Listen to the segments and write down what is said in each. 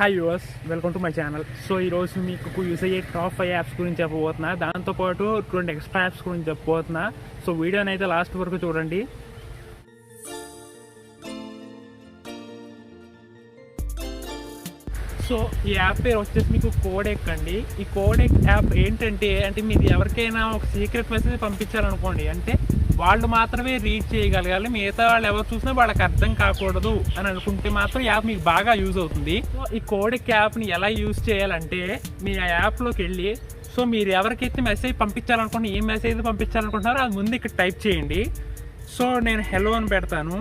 Hi viewers, welcome to my channel. So ఈరోజు మీకు use అయ్యే టాప్ 5 యాప్స్ గురించి చెప్పబోతున్నా. దాంతోపాటు 2 ఎక్స్ట్రా యాప్స్ గురించి చెప్పబోతున్నా. సో వీడియోని అయితే లాస్ట్ వరకు చూడండి. సో ఈ యాప్ పేరు వచ్చేసి మీకు కోడెక్ అండి. ఈ కోడెక్ యాప్ ఏంటంటే మీరు ఎవరికైనా ఒక సీక్రెట్ మెసేజ్ పంపించాలనుకోండి, అంటే వాళ్ళు మాత్రమే రీడ్ చేయగలగాలి, మిగతా వాళ్ళు ఎవరు చూసినా వాళ్ళకి అర్థం కాకూడదు అని అనుకుంటే మాత్రం యాప్ మీకు బాగా యూజ్ అవుతుంది. సో ఈ కోడెక్ యాప్ని ఎలా యూజ్ చేయాలంటే, మీ ఆ యాప్లోకి వెళ్ళి సో మీరు ఎవరికైతే మెసేజ్ పంపించాలనుకుంటే ఏ మెసేజ్ పంపించాలనుకుంటున్నారో అది ముందు ఇక్కడ టైప్ చేయండి. సో నేను హెలో అని పెడతాను.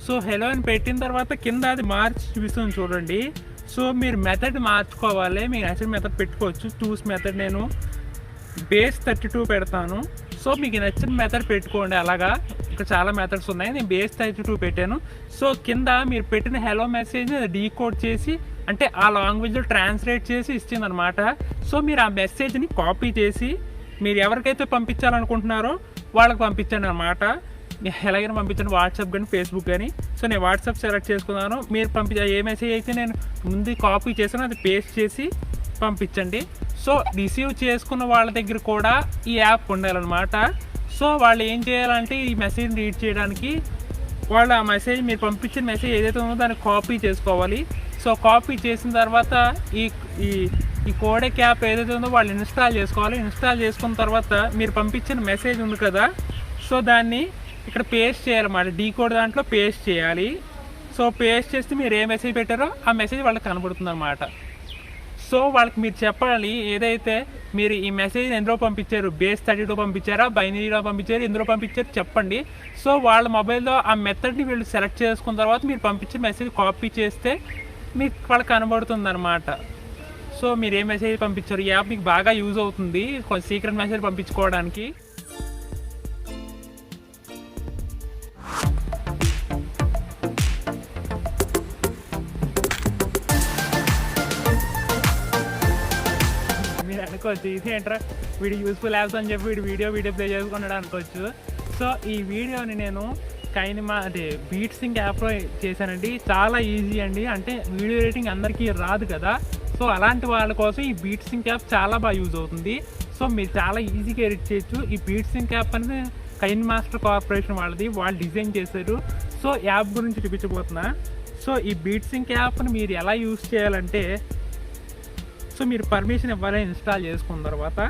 సో హెలో అని పెట్టిన తర్వాత కింద అది మార్చి చూపిస్తుంది చూడండి. సో మీరు మెథడ్ మార్చుకోవాలి, మీకు నచ్చిన మెథడ్ పెట్టుకోవచ్చు. చూస్ మెథడ్ నేను బేస్ 32 పెడతాను. సో మీకు నచ్చిన మెథడ్ పెట్టుకోండి. అలాగా ఇక్కడ చాలా మెథడ్స్ ఉన్నాయి, నేను బేస్ 32 పెట్టాను. సో కింద మీరు పెట్టిన హెలో మెసేజ్ డీకోడ్ చేసి, అంటే ఆ లాంగ్వేజ్లో ట్రాన్స్లేట్ చేసి ఇచ్చింది అనమాట. సో మీరు ఆ మెసేజ్ని కాపీ చేసి మీరు ఎవరికైతే పంపించాలనుకుంటున్నారో వాళ్ళకి పంపించండి అనమాట. ఎలాగైనా పంపించండి, వాట్సాప్ కానీ ఫేస్బుక్ కానీ. సో నేను వాట్సాప్ సెలెక్ట్ చేసుకున్నాను. మీరు పంపించే ఏ మెసేజ్ అయితే నేను ముందు కాపీ చేసానో అది పేస్ట్ చేసి పంపించండి. సో రిసీవ్ చేసుకున్న వాళ్ళ దగ్గర కూడా ఈ యాప్ ఉండాలన్నమాట. సో వాళ్ళు ఏం చేయాలంటే ఈ మెసేజ్ రీడ్ చేయడానికి వాళ్ళు ఆ మెసేజ్, మీరు పంపించిన మెసేజ్ ఏదైతే ఉందో దాన్ని కాపీ చేసుకోవాలి. సో కాపీ చేసిన తర్వాత ఈ ఈ కోడెక్ యాప్ ఏదైతే ఉందో వాళ్ళు ఇన్స్టాల్ చేసుకోవాలి. ఇన్స్టాల్ చేసుకున్న తర్వాత మీరు పంపించిన మెసేజ్ ఉంది కదా, సో దాన్ని ఇక్కడ పేస్ట్ చేయాలన్నమాట. డీకోడ్ దాంట్లో పేస్ట్ చేయాలి. సో పేస్ట్ చేస్తే మీరు ఏ మెసేజ్ పెట్టారో ఆ మెసేజ్ వాళ్ళకి కనబడుతుంది అన్నమాట. సో వాళ్ళకి మీరు చెప్పాలి, ఏదైతే మీరు ఈ మెసేజ్ ఎందులో పంపించారు, బేస్ 32 పంపించారా, బైనరీలో పంపించారు, ఎందులో పంపించారు చెప్పండి. సో వాళ్ళ మొబైల్లో ఆ మెథడ్ని వీళ్ళు సెలెక్ట్ చేసుకున్న తర్వాత మీరు పంపించే మెసేజ్ కాపీ చేస్తే మీకు వాళ్ళకి కనబడుతుంది అనమాట. సో మీరు ఏ మెసేజ్ పంపించారు, ఈ యాప్ మీకు బాగా యూజ్ అవుతుంది కొంచెం సీక్రెట్ మెసేజ్ పంపించుకోవడానికి. మీరు అనుకోవచ్చు ఇది ఏంట్రా వీడి యూస్ఫుల్ యాప్స్ అని చెప్పి వీడియో ప్లే చేసుకున్నాడు అనుకోవచ్చు. సో ఈ వీడియోని నేను అదే బీట్ సింక్ యాప్లో చేశానండి. చాలా ఈజీ అండి, అంటే వీడియో ఎడిటింగ్ అందరికీ రాదు కదా. సో అలాంటి వాళ్ళ కోసం ఈ బీట్ సింక్ యాప్ చాలా బాగా యూజ్ అవుతుంది. సో మీరు చాలా ఈజీగా ఎడిట్ చేయొచ్చు. ఈ బీట్ సింక్ యాప్ అనేది కైన్ మాస్టర్ కార్పొరేషన్ వాళ్ళది, వాళ్ళు డిజైన్ చేశారు. సో యాప్ గురించి చూపించబోతున్నా. సో ఈ బీట్ సింక్ యాప్ని మీరు ఎలా యూజ్ చేయాలంటే, సో మీరు పర్మిషన్ ఇవ్వాలి ఇన్స్టాల్ చేసుకున్న తర్వాత.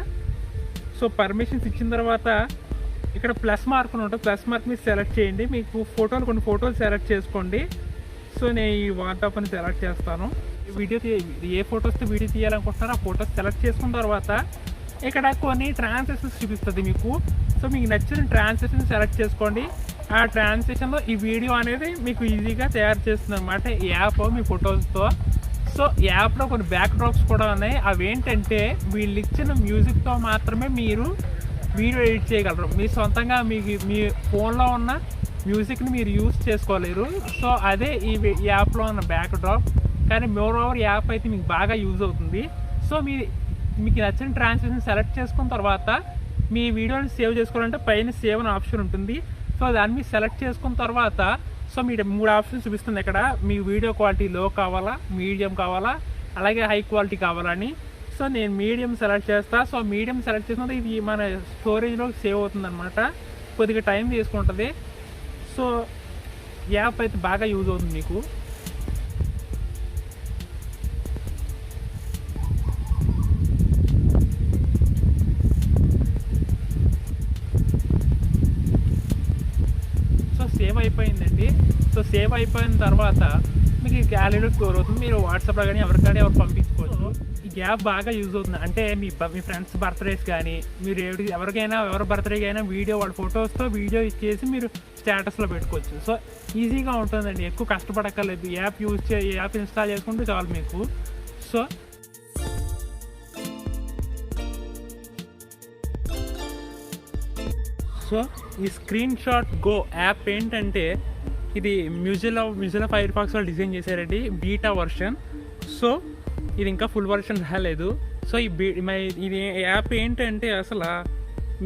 సో పర్మిషన్స్ ఇచ్చిన తర్వాత ఇక్కడ ప్లస్ మార్క్ అని ఉంటుంది, ప్లస్ మార్క్ మీద సెలెక్ట్ చేయండి. మీకు కొన్ని ఫోటోలు సెలెక్ట్ చేసుకోండి. సో నేను ఈ వాట్సాప్ అని సెలెక్ట్ చేస్తాను. వీడియో ఏ ఫొటోస్తో వీడియో తీయాలనుకుంటున్నారో ఆ ఫొటోస్ సెలెక్ట్ చేసుకున్న తర్వాత ఇక్కడ కొన్ని ట్రాన్సాక్షన్స్ చూపిస్తుంది మీకు. సో మీకు నచ్చిన ట్రాన్సాక్షన్ సెలెక్ట్ చేసుకోండి. ఆ ట్రాన్సాక్షన్లో ఈ వీడియో అనేది మీకు ఈజీగా తయారు చేస్తుంది అనమాట ఈ యాప్ మీ ఫొటోస్తో. సో యాప్లో కొన్ని బ్యాక్ డ్రాప్స్ కూడా ఉన్నాయి. అవి ఏంటంటే వీళ్ళు ఇచ్చిన మ్యూజిక్తో మాత్రమే మీరు వీడియో ఎడిట్ చేయగలరు. మీ సొంతంగా మీ ఫోన్లో ఉన్న మ్యూజిక్ని మీరు యూజ్ చేసుకోలేరు. సో అదే ఈ యాప్లో ఉన్న బ్యాక్ డ్రాప్. కానీ మోర్ ఓవర్ యాప్ అయితే మీకు బాగా యూజ్ అవుతుంది. సో మీకు నచ్చిన ట్రాన్సాక్షన్ సెలెక్ట్ చేసుకున్న తర్వాత మీ వీడియోని సేవ్ చేసుకోవాలంటే పైన సేవ్ అనే ఆప్షన్ ఉంటుంది. సో దాన్ని మీరు సెలెక్ట్ చేసుకున్న తర్వాత సో మీరు 3 ఆప్షన్స్ చూపిస్తుంది ఇక్కడ. మీ వీడియో క్వాలిటీ లో కావాలా, మీడియం కావాలా, అలాగే హై క్వాలిటీ కావాలని. సో నేను మీడియం సెలెక్ట్ చేస్తాను. సో మీడియం సెలెక్ట్ చేసినప్పుడు ఇది మన స్టోరేజ్లో సేవ్ అవుతుంది అనమాట. కొద్దిగా టైం తీసుకుంటుంది. సో యాప్ అయితే బాగా యూజ్ అవుతుంది మీకు. సేవ్ అయిపోయిందండి. సో సేవ్ అయిపోయిన తర్వాత మీకు ఈ గ్యాలరీలో స్టోర్ అవుతుంది. మీరు వాట్సాప్లో కానీ ఎవరికైనా పంపించుకోవచ్చు. ఈ యాప్ బాగా యూజ్ అవుతుంది. అంటే మీ ఫ్రెండ్స్ బర్త్డేస్ కానీ మీరు ఎవరి బర్త్డేకి అయినా వాళ్ళ ఫొటోస్తో వీడియో ఇచ్చేసి మీరు స్టేటస్లో పెట్టుకోవచ్చు. సో ఈజీగా ఉంటుందండి, ఎక్కువ కష్టపడక్కర్లేదు. యాప్ ఇన్స్టాల్ చేసుకుంటే చాలు మీకు. సో ఈ స్క్రీన్ షాట్ గో యాప్ ఏంటంటే ఇది మ్యూజిలా ఫైర్ ఫాక్స్ వాళ్ళు డిజైన్ చేశారండి, బీటా వర్షన్. సో ఇది ఇంకా ఫుల్ వర్షన్ రాలేదు. సో ఇది యాప్ ఏంటంటే అసలు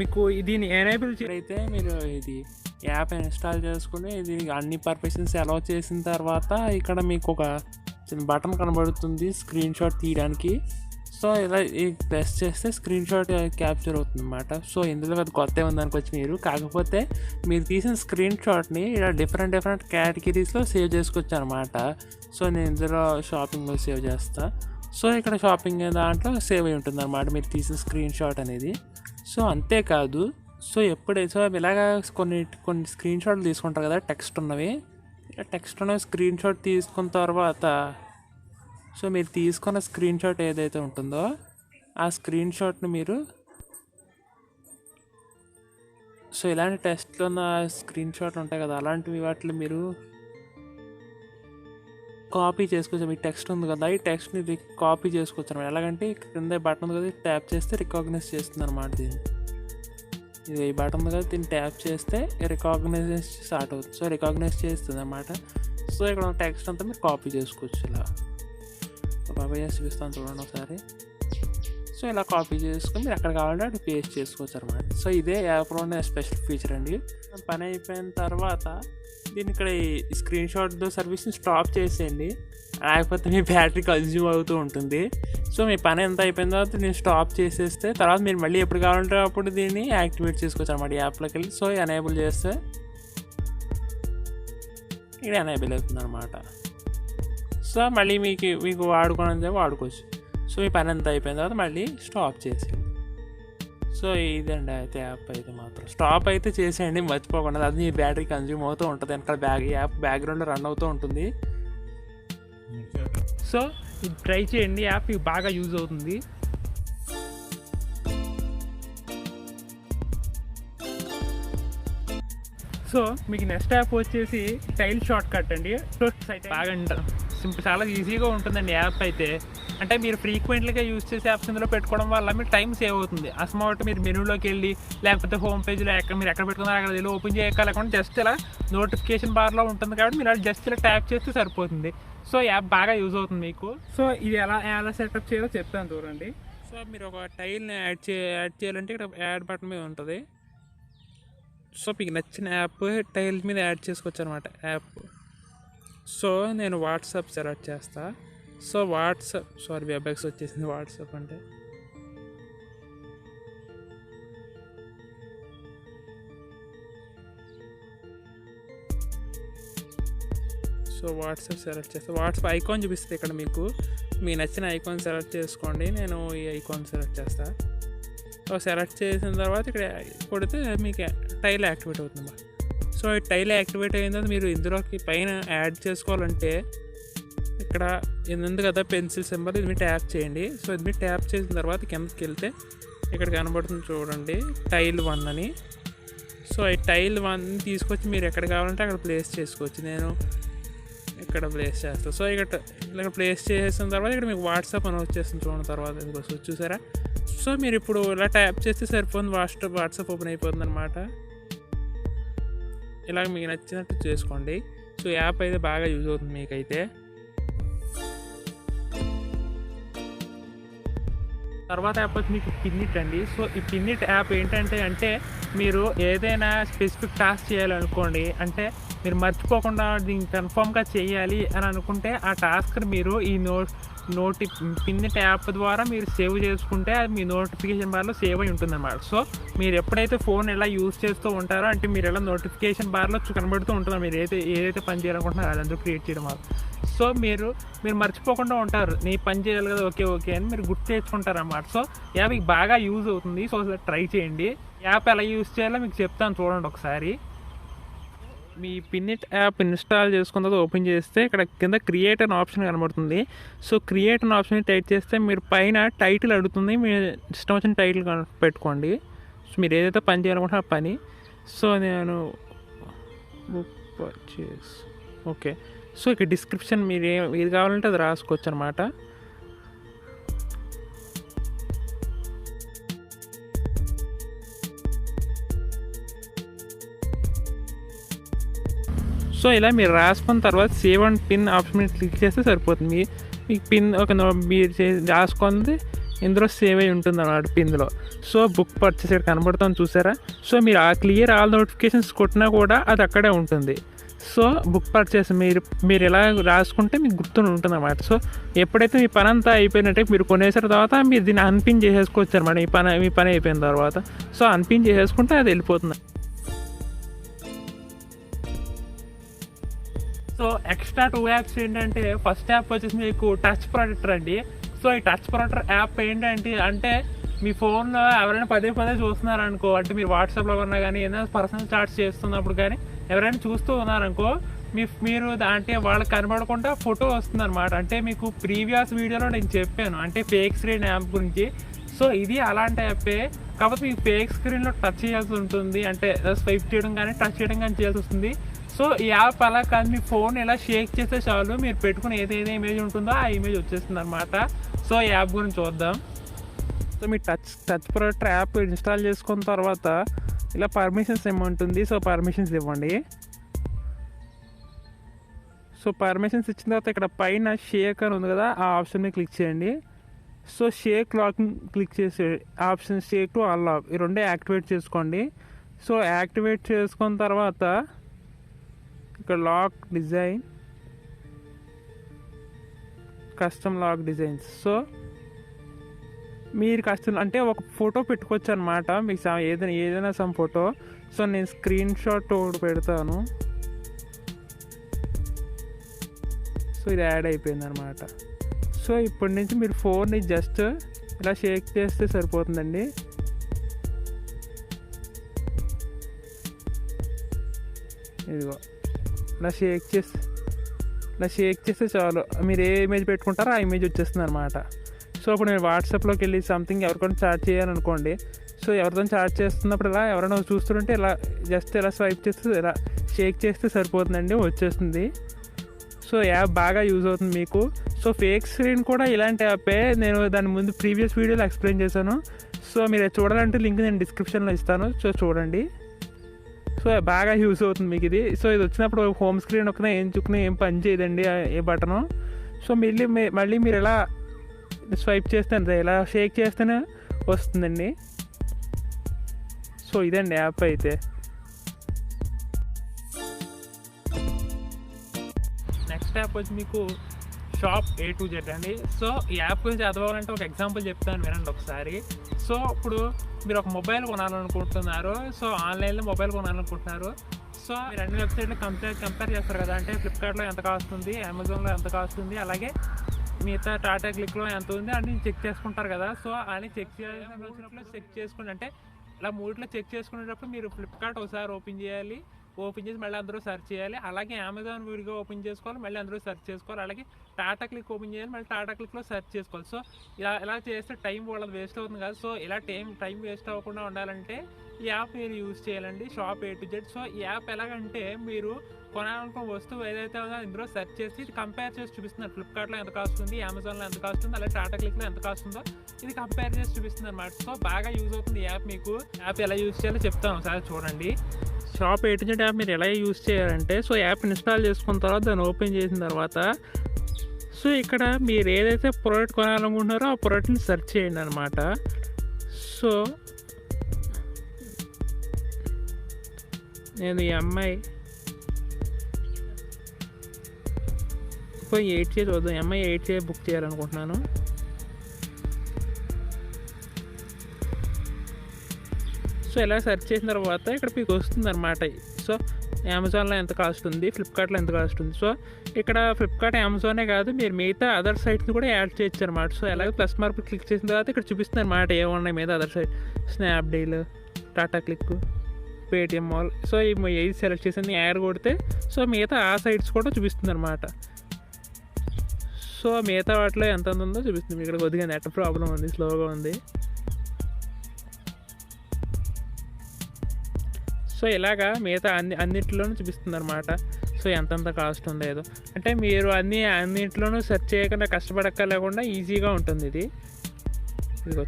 మీకు దీన్ని ఎనేబుల్ చేయైతే మీరు ఇది యాప్ ఇన్స్టాల్ చేసుకుని ఇది అన్ని పర్మిషన్స్ అలౌ చేసిన తర్వాత ఇక్కడ మీకు ఒక చిన్న బటన్ కనబడుతుంది స్క్రీన్ షాట్ తీయడానికి. సో ఇలా ప్రెస్ చేస్తే స్క్రీన్ షాట్ క్యాప్చర్ అవుతుంది అన్నమాట. సో ఇందులో అది కొత్త ఉంది అనుకోవచ్చు మీరు. కాకపోతే మీరు తీసిన స్క్రీన్ షాట్ని ఇలా డిఫరెంట్ కేటగిరీస్లో సేవ్ చేసుకోవచ్చు అనమాట. సో నేను ఇందులో షాపింగ్లో సేవ్ చేస్తాను. సో ఇక్కడ షాపింగ్ దాంట్లో సేవ్ అయి ఉంటుంది అనమాట మీరు తీసిన స్క్రీన్ షాట్ అనేది. సో అంతేకాదు, సో ఎప్పుడైతే ఇలాగ కొన్ని స్క్రీన్ షాట్లు తీసుకుంటారు కదా టెక్స్ట్ ఉన్నవి స్క్రీన్ షాట్ తీసుకున్న తర్వాత, సో మీరు తీసుకున్న స్క్రీన్ షాట్ ఏదైతే ఉంటుందో ఆ స్క్రీన్ షాట్ని మీరు సో ఇలాంటి టెస్ట్లో ఉన్న స్క్రీన్ షాట్ ఉంటాయి కదా అలాంటివి వాటిని మీరు కాపీ చేసుకోవచ్చు. మీ టెక్స్ట్ ఉంది కదా ఈ టెక్స్ట్ని కాపీ చేసుకోవచ్చు అనమాట. ఎలాగంటే కింద బటన్ ఉంది కదా ట్యాప్ చేస్తే రికాగ్నైజ్ చేస్తుంది అనమాట. ఇది ఈ బటన్ ఉంది కదా దీన్ని ట్యాప్ చేస్తే రికాగ్నైజ్ స్టార్ట్ అవుతుంది. సో రికాగ్నైజ్ చేస్తుంది అనమాట. సో ఇక్కడ టెక్స్ట్ అంతా మీరు కాపీ చేసుకోవచ్చు. ఇలా కాపీ చేసి చూపిస్తాను చూడండి ఒకసారి. సో ఇలా కాపీ చేసుకొని మీరు ఎక్కడ కావాలంటే అక్కడ పేస్ట్ చేసుకోవచ్చు అనమాట. సో ఇదే యాప్లోనే స్పెషల్ ఫీచర్ అండి. పని అయిపోయిన తర్వాత దీన్ని ఇక్కడ ఈ స్క్రీన్ షాట్ సర్వీస్ని స్టాప్ చేసేయండి, లేకపోతే మీ బ్యాటరీ కన్జ్యూమ్ అవుతూ ఉంటుంది. సో మీ పని ఎంత అయిపోయిన తర్వాత దీన్ని స్టాప్ చేసేస్తే తర్వాత మీరు మళ్ళీ ఎప్పుడు కావాలంటే అప్పుడు దీన్ని యాక్టివేట్ చేసుకోవచ్చు అనమాట ఈ యాప్లోకి వెళ్ళి. సో ఎనేబుల్ చేస్తే ఇక్కడ ఎనేబుల్ అవుతుంది అనమాట. సో మళ్ళీ మీకు వాడుకోవడం వాడుకోవచ్చు. సో మీ పని ఎంత అయిపోయిన తర్వాత మళ్ళీ స్టాప్ చేసేయండి. సో ఇదండి అయితే యాప్ అయితే మాత్రం స్టాప్ అయితే చేసేయండి మర్చిపోకుండా. అది మీ బ్యాటరీ కన్జ్యూమ్ అవుతూ ఉంటుంది, వెనకాల యాప్ బ్యాక్గ్రౌండ్లో రన్ అవుతూ ఉంటుంది. సో ఇది ట్రై చేయండి, యాప్ బాగా యూజ్ అవుతుంది. సో మీకు నెక్స్ట్ యాప్ వచ్చేసి టైల్ షార్ట్ కట్ అండి. సో బాగా సింపుల్, చాలా ఈజీగా ఉంటుందండి యాప్ అయితే. అంటే మీరు ఫ్రీక్వెంట్లీగా యూజ్ చేసే యాప్స్ ఇందులో పెట్టుకోవడం వల్ల మీరు టైం సేవ్ అవుతుంది. అస్మాట్ మీరు మెనూలోకి వెళ్ళి లేకపోతే హోమ్ పేజ్లో మీరు ఎక్కడ పెట్టుకున్నారో అక్కడ వెళ్ళి ఓపెన్ చేయలేకుండా జస్ట్ ఇలా నోటిఫికేషన్ బార్లో ఉంటుంది కాబట్టి మీరు జస్ట్ ఇలా ట్యాప్ చేస్తే సరిపోతుంది. సో యాప్ బాగా యూజ్ అవుతుంది మీకు. సో ఇది ఎలా సెటప్ చేయాలో చెప్తాను చూడండి. సో మీరు ఒక టైల్ని యాడ్ చేయాలంటే ఇక్కడ యాడ్ బటన్ మీద ఉంటుంది. సో మీకు నచ్చిన యాప్ టైల్ మీద యాడ్ చేసుకోవచ్చు అనమాట యాప్. సో నేను వాట్సాప్ సెలెక్ట్ చేస్తా. సో వెబ్ఎక్స్ వచ్చేసింది. వాట్సాప్ అంటే సో వాట్సాప్ సెలెక్ట్ చేస్తా. వాట్సాప్ ఐకాన్ చూపిస్తుంది ఇక్కడ మీకు నచ్చిన ఐకాన్ సెలెక్ట్ చేసుకోండి. నేను ఈ ఐకాన్ సెలెక్ట్ చేస్తా. సో సెలెక్ట్ చేసిన తర్వాత ఇక్కడ కొడితే మీకు టైల్ యాక్టివేట్ అవుతుంది. సో ఈ టైల్ యాక్టివేట్ అయిన తర్వాత మీరు ఇందులోకి పైన యాడ్ చేసుకోవాలంటే ఇక్కడ ఉంది కదా పెన్సిల్ సింబల్, ఇది మీరు ట్యాప్ చేయండి. సో ఇది మీరు ట్యాప్ చేసిన తర్వాత కిందకి వెళ్తే ఇక్కడ కనబడుతుంది చూడండి టైల్ 1 అని. సో ఈ టైల్ 1 తీసుకొచ్చి మీరు ఎక్కడ కావాలంటే అక్కడ ప్లేస్ చేసుకోవచ్చు. నేను ఇక్కడ ప్లేస్ చేస్తాను. సో ఇక్కడ ప్లేస్ చేసిన తర్వాత ఇక్కడ మీకు వాట్సాప్ అని వచ్చేస్తుంది చూడండి. తర్వాత ఇంకొక చూసారా. సో మీరు ఇప్పుడు ఇలా ట్యాప్ చేస్తే సరిపోతుంది, వాట్సాప్ ఓపెన్ అయిపోతుంది అనమాట. ఇలాగ మీకు నచ్చినట్టు చేసుకోండి. సో యాప్ అయితే బాగా యూజ్ అవుతుంది మీకైతే. తర్వాత యాప్ వచ్చి మీకు పిన్నిట్ అండి. సో ఈ పిన్నిట్ యాప్ ఏంటంటే మీరు ఏదైనా స్పెసిఫిక్ టాస్క్ చేయాలనుకోండి, అంటే మీరు మర్చిపోకుండా దీన్ని కన్ఫామ్గా చేయాలి అని అనుకుంటే ఆ టాస్క్ని మీరు ఈ పిన్నిట్ యాప్ ద్వారా మీరు సేవ్ చేసుకుంటే అది మీ నోటిఫికేషన్ బార్లో సేవ్ అయి ఉంటుందన్నమాట. సో మీరు ఎప్పుడైతే ఫోన్ ఎలా యూజ్ చేస్తూ ఉంటారో అంటే మీరు ఎలా నోటిఫికేషన్ బార్లో కనబడుతూ ఉంటుందో మీరు ఏదైతే పని చేయాలనుకుంటున్నారో అదంతా క్రియేట్ చేయడం వల్ల. సో మీరు మర్చిపోకుండా ఉంటారు, నీ పని చేయాలి కదా ఓకే అని మీరు గుర్తు తెచ్చుకుంటారు అన్నమాట. సో యాప్ మీకు బాగా యూజ్ అవుతుంది. సో ట్రై చేయండి. యాప్ ఎలా యూజ్ చేయాలో మీకు చెప్తాను చూడండి ఒకసారి. మీ పిన్నిట్ యాప్ ఇన్స్టాల్ చేసుకున్న తర్వాత ఓపెన్ చేస్తే ఇక్కడ కింద క్రియేట్ అనే ఆప్షన్ కనబడుతుంది. సో క్రియేట్ అనే ఆప్షన్ టైప్ చేస్తే మీరు పైన టైటిల్ అడుగుతుంది, మీరు ఇష్టం వచ్చిన టైటిల్ పెట్టుకోండి. సో మీరు ఏదైతే పని చేయాలనుకుంటే ఆ పని. సో నేను బుక్ పర్చేస్ ఓకే. సో ఇక్కడ డిస్క్రిప్షన్ మీరు ఏది కావాలంటే అది రాసుకోవచ్చు అనమాట. సో ఇలా మీరు రాసుకున్న తర్వాత సేవ్ అండ్ పిన్ ఆప్షన్ మీద క్లిక్ చేస్తే సరిపోతుంది. మీకు పిన్ మీరు రాసుకుంది ఇందులో సేవ్ అయి ఉంటుంది అన్నమాట పిన్లో. సో బుక్ పర్చేస్ ఇక్కడ కనబడుతుంది చూసారా. సో మీరు ఆ క్లియర్ ఆల్ నోటిఫికేషన్స్ కొట్టినా కూడా అది అక్కడే ఉంటుంది. సో బుక్ పర్చేస్ మీరు ఎలా రాసుకుంటే మీకు గుర్తుండి ఉంటుంది అన్నమాట. సో ఎప్పుడైతే మీ పని అంతా అయిపోయినట్టే మీరు కొనేసిన తర్వాత మీరు దీన్ని అన్పిన్ చేసేసుకోవచ్చు అనమాట. మీ పని అయిపోయిన తర్వాత సో అన్పిన్ చేసేసుకుంటే అది వెళ్ళిపోతుంది. సో ఎక్స్ట్రా 2 యాప్స్ ఏంటంటే ఫస్ట్ యాప్ వచ్చేసి మీకు టచ్ ప్రొటెక్టర్ అండి. సో ఈ టచ్ ప్రొటెక్టర్ యాప్ ఏంటంటే అంటే మీ ఫోన్లో ఎవరైనా పదే చూస్తున్నారు అనుకో, అంటే మీరు వాట్సాప్లో ఉన్నా కానీ ఏదైనా పర్సనల్ చాట్స్ చేస్తున్నప్పుడు కానీ ఎవరైనా చూస్తూ ఉన్నారనుకో మీరు అంటే వాళ్ళకి కనబడకుండా ఫోటో వస్తుంది అనమాట. అంటే మీకు ప్రీవియస్ వీడియోలో నేను చెప్పాను అంటే ఫేక్ స్క్రీన్ యాప్ గురించి. సో ఇది అలాంటి యాపే, కాకపోతే మీకు ఫేక్ స్క్రీన్లో టచ్ చేయాల్సి ఉంటుంది, అంటే స్వైప్ చేయడం కానీ టచ్ చేయడం కానీ చేయాల్సి వస్తుంది. సో ఈ యాప్ అలా కాదు, మీ ఫోన్ ఇలా షేక్ చేస్తే చాలు మీరు పెట్టుకుని ఏదైతే ఇమేజ్ ఉంటుందో ఆ ఇమేజ్ వచ్చేస్తుంది అనమాట. సో ఈ యాప్ గురించి చూద్దాం. సో మీ టచ్ ప్రొటెక్టర్ యాప్ ఇన్స్టాల్ చేసుకున్న తర్వాత ఇలా పర్మిషన్స్ ఏమంటుంది. సో పర్మిషన్స్ ఇవ్వండి. సో పర్మిషన్స్ ఇచ్చిన తర్వాత ఇక్కడ పైన షేక్ అని ఉంది కదా, ఆ ఆప్షన్ మీద క్లిక్ చేయండి. సో షేక్ లాకింగ్ క్లిక్ చేసే ఆప్షన్ షేక్ టు అన్లాక్ ఈ రెండే యాక్టివేట్ చేసుకోండి. సో యాక్టివేట్ చేసుకున్న తర్వాత ఇక్కడ lock design, custom lock designs. So మీరు కస్టమ్ అంటే ఒక ఫోటో పెట్టుకోవచ్చు అనమాట, మీకు ఏదైనా సమ్ ఫోటో. సో నేను స్క్రీన్ షాట్ ఒకటి పెడతాను. సో ఇది యాడ్ అయిపోయింది అనమాట. సో ఇప్పటి నుంచి మీరు ఫోన్ని జస్ట్ ఇలా షేక్ చేస్తే సరిపోతుందండి. ఇదిగో ఇలా షేక్ చేస్తే చాలు, మీరు ఏ ఇమేజ్ పెట్టుకుంటారో ఆ ఇమేజ్ వచ్చేస్తుంది అనమాట. సో ఇప్పుడు నేను వాట్సాప్లోకి వెళ్ళి సంథింగ్ ఎవరికైనా చాట్ చేయాలనుకోండి. సో ఎవరితో చాట్ చేస్తున్నప్పుడు ఇలా ఎవరైనా చూస్తుంటే ఇలా జస్ట్ ఇలా స్వైప్ చేస్తే ఇలా షేక్ చేస్తే సరిపోతుందండి, వచ్చేస్తుంది. సో యాప్ బాగా యూజ్ అవుతుంది మీకు. సో ఫేక్ స్క్రీన్ కూడా ఇలాంటి యాపే, నేను దాని ముందు ప్రీవియస్ వీడియోలో ఎక్స్ప్లెయిన్ చేశాను. సో మీరు చూడాలంటే లింక్ నేను డిస్క్రిప్షన్లో ఇస్తాను, సో చూడండి. సో బాగా యూజ్ అవుతుంది మీకు ఇది. సో ఇది వచ్చినప్పుడు హోమ్ స్క్రీన్ ఒక్కనే ఏం పని చేయదండి ఏ బటను. సో మళ్ళీ మీరు ఎలా స్వైప్ చేస్తే ఇలా షేక్ చేస్తేనే వస్తుందండి. సో ఇదండి యాప్ అయితే. నెక్స్ట్ యాప్ వచ్చి మీకు షాప్ A to Z అండి. సో ఈ యాప్ గురించి చదవాలంటే ఒక ఎగ్జాంపుల్ చెప్తాను వినండి ఒకసారి. సో ఇప్పుడు మీరు ఒక మొబైల్ కొనాలనుకుంటున్నారు, సో ఆన్లైన్లో మొబైల్ కొనాలనుకుంటున్నారు. సో మీరు అన్ని వెబ్సైట్లో కంపేర్ చేస్తారు కదా, అంటే ఫ్లిప్కార్ట్లో ఎంత కాస్ట్ ఉంది, అమెజాన్లో ఎంత కాస్ట్ ఉంది, అలాగే మిగతా టాటా క్లిక్లో ఎంత ఉంది అని చెక్ చేసుకుంటారు కదా. సో అని చెక్ చేసుకోండి, అంటే ఇలా మూడిట్లో చెక్ చేసుకునేటప్పుడు మీరు ఫ్లిప్కార్ట్ ఒకసారి ఓపెన్ చేసి మళ్ళీ అందరూ సెర్చ్ చేయాలి. అలాగే అమెజాన్ విడిగా ఓపెన్ చేసుకోవాలి, మళ్ళీ అందరూ సెర్చ్ చేసుకోవాలి. అలాగే టాటా క్లిక్ ఓపెన్ చేయాలి, మళ్ళీ టాటా క్లిక్లో సెర్చ్ చేసుకోవాలి. సో ఇలా చేస్తే టైం వాళ్ళది వేస్ట్ అవుతుంది కదా. సో ఇలా టైం వేస్ట్ అవ్వకుండా ఉండాలంటే ఈ యాప్ మీరు యూజ్ చేయాలండి, shop A to Z. So ఈ యాప్ ఎలాగంటే మీరు కొనాలనుకున్న వస్తువు ఏదైతే ఉందో ఇందులో సెర్చ్ చేసి ఇది కంపేర్ చేసి చూపిస్తున్నారు. ఫ్లిప్కార్ట్లో ఎంత కాస్ట్ ఉంది, అమెజాన్లో ఎంత కాస్ట్ ఉంది, అలాగే టాటా క్లిక్లో ఎంత కాస్ట్ ఉందో ఇది కంపేర్ చేసి చూపిస్తుంది అనమాట. సో బాగా యూజ్ అవుతుంది ఈ యాప్ మీకు. యాప్ ఎలా యూజ్ చేయాలో చెప్తాను ఒకసారి చూడండి. Shop A to Z app మీరు ఎలా యూజ్ చేయాలంటే, సో యాప్ ఇన్స్టాల్ చేసుకున్న తర్వాత దాన్ని ఓపెన్ చేసిన తర్వాత సో ఇక్కడ మీరు ఏదైతే ప్రోడక్ట్ కొనాలనుకుంటున్నారో ఆ ప్రోడక్ట్ని సెర్చ్ చేయండి అనమాట. సో నేను ఈ MI 8K చూద్దాం, MI 8K బుక్ చేయాలనుకుంటున్నాను. సో ఇలా సెర్చ్ చేసిన తర్వాత ఇక్కడ మీకు వస్తుంది అనమాట. సో అమెజాన్లో ఎంత కాస్ట్ ఉంది, ఫ్లిప్కార్ట్లో ఎంత కాస్ట్ ఉంది. సో ఇక్కడ ఫ్లిప్కార్ట్ అమెజానే కాదు, మీరు మిగతా అదర్ సైట్స్ని కూడా యాడ్ చేయొచ్చు అనమాట. సో అలాగే ప్లస్ మార్క్ క్లిక్ చేసిన తర్వాత ఇక్కడ చూపిస్తుంది అనమాట ఏమున్నాయి మీద other site, Snapdeal, Tata Cliq, Paytm Mall. So ఈ ఏది సెలెక్ట్ చేసింది యాడ్ కొడితే సో మిగతా ఆ సైట్స్ కూడా చూపిస్తుంది అనమాట. సో మిగతా వాటిలో ఎంత ఉందో చూపిస్తుంది. ఇక్కడ కొద్దిగా నెట్ ప్రాబ్లం ఉంది, స్లోగా ఉంది. సో ఇలాగా మిగతా అన్నింటిలోనూ చూపిస్తుంది అనమాట. సో ఎంతంత కాస్ట్ ఉండేదో, అంటే మీరు అన్నింటిలోనూ సెర్చ్ చేయకుండా కష్టపడక్కర్లేకుండా ఈజీగా ఉంటుంది ఇది.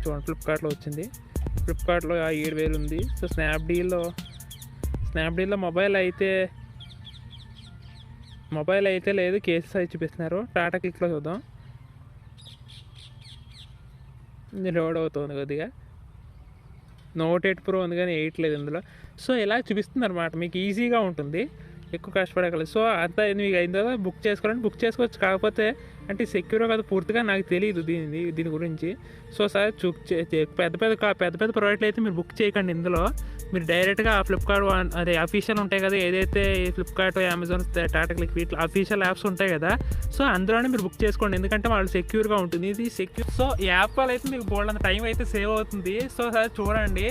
చూడండి ఫ్లిప్కార్ట్లో వచ్చింది, ఫ్లిప్కార్ట్లో 7,000 ఉంది. సో స్నాప్డీల్లో మొబైల్ అయితే లేదు, కేసెస్ అయితే చూపిస్తున్నారు. టాటా క్లిక్లో చూద్దాం, ఇది లోడ్ అవుతుంది కొద్దిగా. Note 8 Pro ఉంది కానీ 8 లేదు ఇందులో. సో ఇలా చూపిస్తుంది అనమాట, మీకు ఈజీగా ఉంటుంది. ఎక్కువ కష్టపడగలరు. సో అంతా మీకు అయిన తర్వాత బుక్ చేసుకోవాలంటే బుక్ చేసుకోవచ్చు. కాకపోతే అంటే సెక్యూర్ కాదు పూర్తిగా నాకు తెలియదు దీని గురించి. సో సార్ పెద్ద పెద్ద ప్రోడక్ట్లు అయితే మీరు బుక్ చేయకండి ఇందులో. మీరు డైరెక్ట్గా ఫ్లిప్కార్ట్ అదే అఫీషియల్ ఉంటాయి కదా, ఏదైతే ఫ్లిప్కార్ట్, అమెజాన్, టాటా క్లిక్ వీటిలో అఫీషియల్ యాప్స్ ఉంటాయి కదా, సో అందులోనే మీరు బుక్ చేసుకోండి. ఎందుకంటే వాళ్ళు సెక్యూర్గా ఉంటుంది. ఇది సెక్యూర్. సో ఈ యాప్ వల్ల అయితే మీకు బోల్డ్ టైం అయితే సేవ్ అవుతుంది. సో సార్ చూడండి.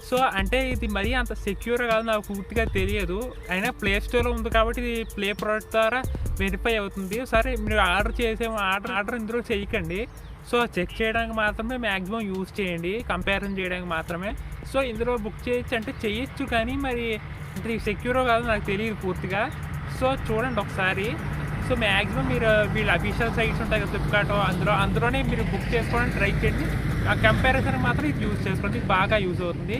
సో అంటే ఇది మరీ అంత సెక్యూర్ కాదు, నాకు పూర్తిగా తెలియదు. అయినా ప్లే స్టోర్లో ఉంది కాబట్టి ఇది ప్లే ప్రోడక్ట్ ద్వారా వెరిఫై అవుతుంది. సరే మీరు ఆర్డర్ ఇందులో చేయకండి. సో చెక్ చేయడానికి మాత్రమే మ్యాక్సిమం యూజ్ చేయండి, కంపారిజన్ చేయడానికి మాత్రమే. సో ఇందులో బుక్ చేయొచ్చు అంటే చేయొచ్చు, కానీ మరి అంటే సెక్యూర్ కాదు నాకు తెలియదు పూర్తిగా. సో చూడండి ఒకసారి. సో మ్యాక్సిమం మీరు వీళ్ళ అఫీషియల్ సైట్స్ ఉంటాయి కదా ఫ్లిప్కార్ట్, అందులోనే మీరు బుక్ చేసుకోవడానికి ట్రై చేయండి. ఆ కంపారిజన్ మాత్రం ఇది యూజ్ చేసుకోండి, బాగా యూజ్ అవుతుంది.